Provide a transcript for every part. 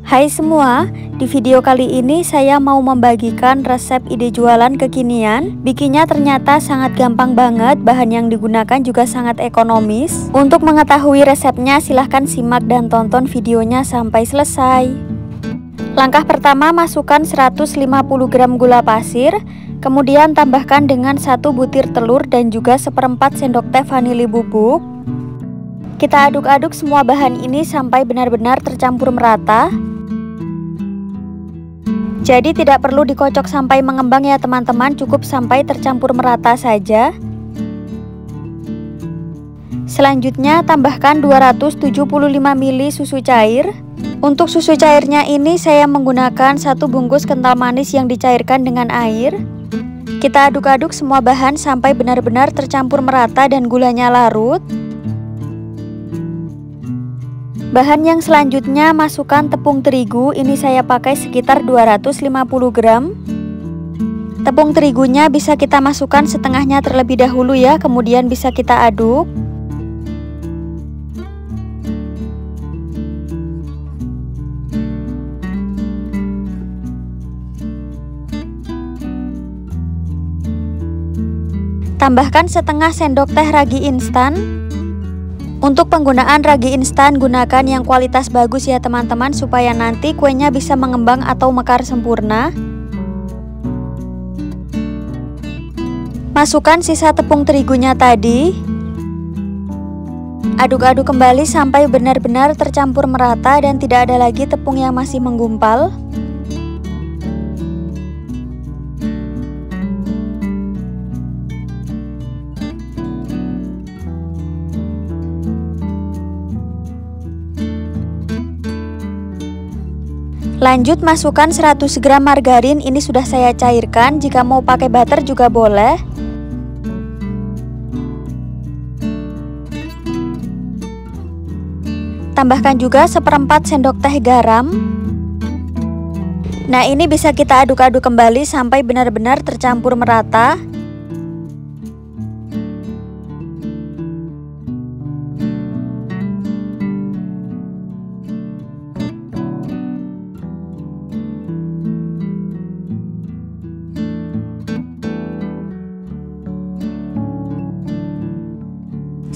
Hai semua, di video kali ini saya mau membagikan resep ide jualan kekinian. Bikinnya ternyata sangat gampang banget, bahan yang digunakan juga sangat ekonomis. Untuk mengetahui resepnya silahkan simak dan tonton videonya sampai selesai. Langkah pertama, masukkan 150 gram gula pasir, kemudian tambahkan dengan 1 butir telur dan juga 1/4 sendok teh vanili bubuk. Kita aduk-aduk semua bahan ini sampai benar-benar tercampur merata. Jadi tidak perlu dikocok sampai mengembang ya teman-teman, cukup sampai tercampur merata saja. Selanjutnya tambahkan 275 ml susu cair. Untuk susu cairnya ini saya menggunakan 1 bungkus kental manis yang dicairkan dengan air. Kita aduk-aduk semua bahan sampai benar-benar tercampur merata dan gulanya larut. Bahan yang selanjutnya masukkan tepung terigu, ini saya pakai sekitar 250 gram. Tepung terigunya bisa kita masukkan setengahnya terlebih dahulu ya, kemudian bisa kita aduk. Tambahkan setengah sendok teh ragi instan. Untuk penggunaan ragi instan, gunakan yang kualitas bagus ya teman-teman, supaya nanti kuenya bisa mengembang atau mekar sempurna. Masukkan sisa tepung terigunya tadi. Aduk-aduk kembali sampai benar-benar tercampur merata dan tidak ada lagi tepung yang masih menggumpal. Lanjut masukkan 100 gram margarin, ini sudah saya cairkan, jika mau pakai butter juga boleh. Tambahkan juga 1/4 sendok teh garam. Nah, ini bisa kita aduk-aduk kembali sampai benar-benar tercampur merata.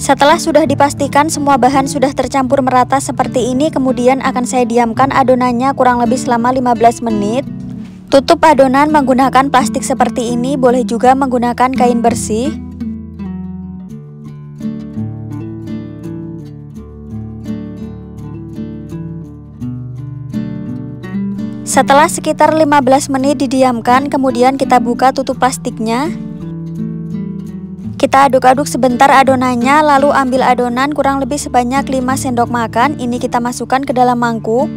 Setelah sudah dipastikan semua bahan sudah tercampur merata seperti ini, kemudian akan saya diamkan adonannya kurang lebih selama 15 menit. Tutup adonan menggunakan plastik seperti ini, boleh juga menggunakan kain bersih. Setelah sekitar 15 menit didiamkan, kemudian kita buka tutup plastiknya. Kita aduk-aduk sebentar adonannya, lalu ambil adonan kurang lebih sebanyak 5 sendok makan. Ini kita masukkan ke dalam mangkuk.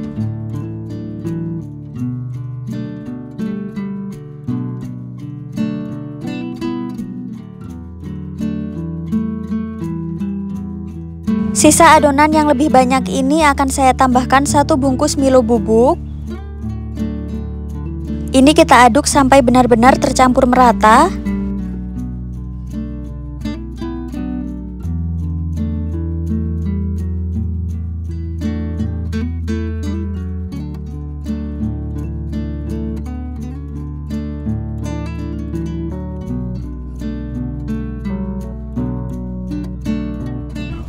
Sisa adonan yang lebih banyak ini akan saya tambahkan 1 bungkus Milo bubuk. Ini kita aduk sampai benar-benar tercampur merata.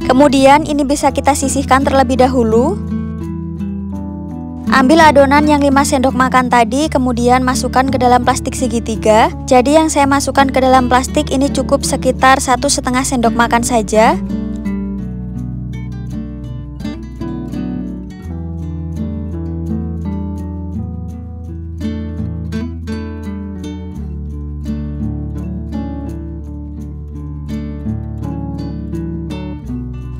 Kemudian ini bisa kita sisihkan terlebih dahulu. Ambil adonan yang 5 sendok makan tadi, kemudian masukkan ke dalam plastik segitiga. Jadi yang saya masukkan ke dalam plastik ini cukup sekitar 1,5 sendok makan saja.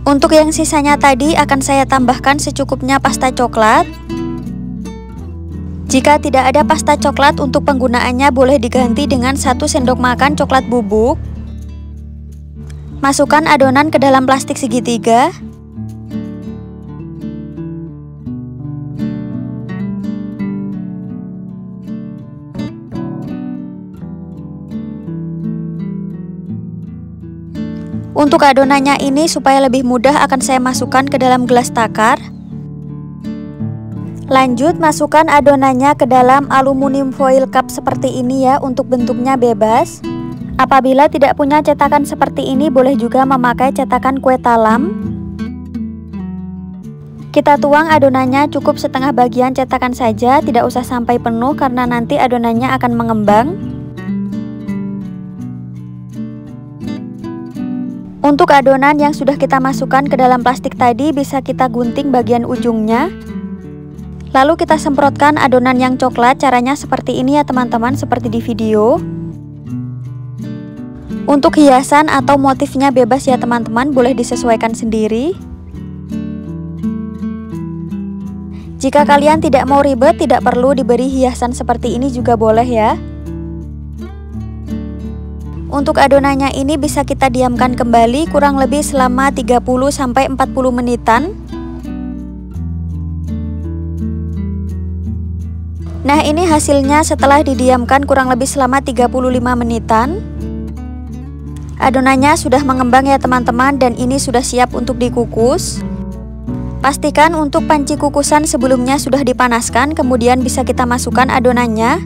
Untuk yang sisanya tadi akan saya tambahkan secukupnya pasta coklat. Jika tidak ada pasta coklat, untuk penggunaannya boleh diganti dengan 1 sendok makan coklat bubuk. Masukkan adonan ke dalam plastik segitiga. Untuk adonannya ini supaya lebih mudah akan saya masukkan ke dalam gelas takar. Lanjut, masukkan adonannya ke dalam aluminium foil cup seperti ini ya, untuk bentuknya bebas. Apabila tidak punya cetakan seperti ini, boleh juga memakai cetakan kue talam. Kita tuang adonannya cukup setengah bagian cetakan saja, tidak usah sampai penuh karena nanti adonannya akan mengembang. Untuk adonan yang sudah kita masukkan ke dalam plastik tadi, bisa kita gunting bagian ujungnya. Lalu kita semprotkan adonan yang coklat. Caranya seperti ini ya teman-teman, seperti di video. Untuk hiasan atau motifnya bebas ya teman-teman, boleh disesuaikan sendiri. Jika kalian tidak mau ribet, tidak perlu diberi hiasan seperti ini juga boleh ya. Untuk adonannya ini bisa kita diamkan kembali kurang lebih selama 30-40 menitan. Nah, ini hasilnya setelah didiamkan kurang lebih selama 35 menitan. Adonannya sudah mengembang ya teman-teman, dan ini sudah siap untuk dikukus. Pastikan untuk panci kukusan sebelumnya sudah dipanaskan, kemudian bisa kita masukkan adonannya.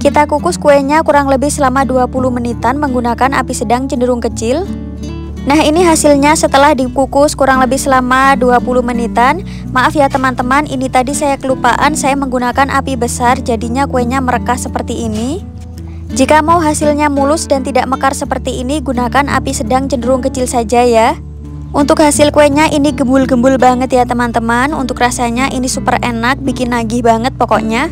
Kita kukus kuenya kurang lebih selama 20 menitan menggunakan api sedang cenderung kecil. Nah, ini hasilnya setelah dikukus kurang lebih selama 20 menitan. Maaf ya teman-teman, ini tadi saya kelupaan, saya menggunakan api besar, jadinya kuenya merekah seperti ini. Jika mau hasilnya mulus dan tidak mekar seperti ini, gunakan api sedang cenderung kecil saja ya. Untuk hasil kuenya ini gembul-gembul banget ya teman-teman. Untuk rasanya ini super enak, bikin nagih banget pokoknya.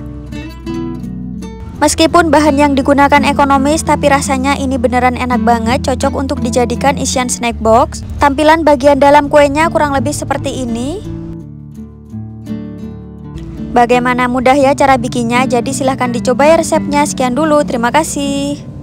Meskipun bahan yang digunakan ekonomis, tapi rasanya ini beneran enak banget, cocok untuk dijadikan isian snack box. Tampilan bagian dalam kuenya kurang lebih seperti ini. Bagaimana mudah ya cara bikinnya, jadi silahkan dicoba ya resepnya. Sekian dulu, terima kasih.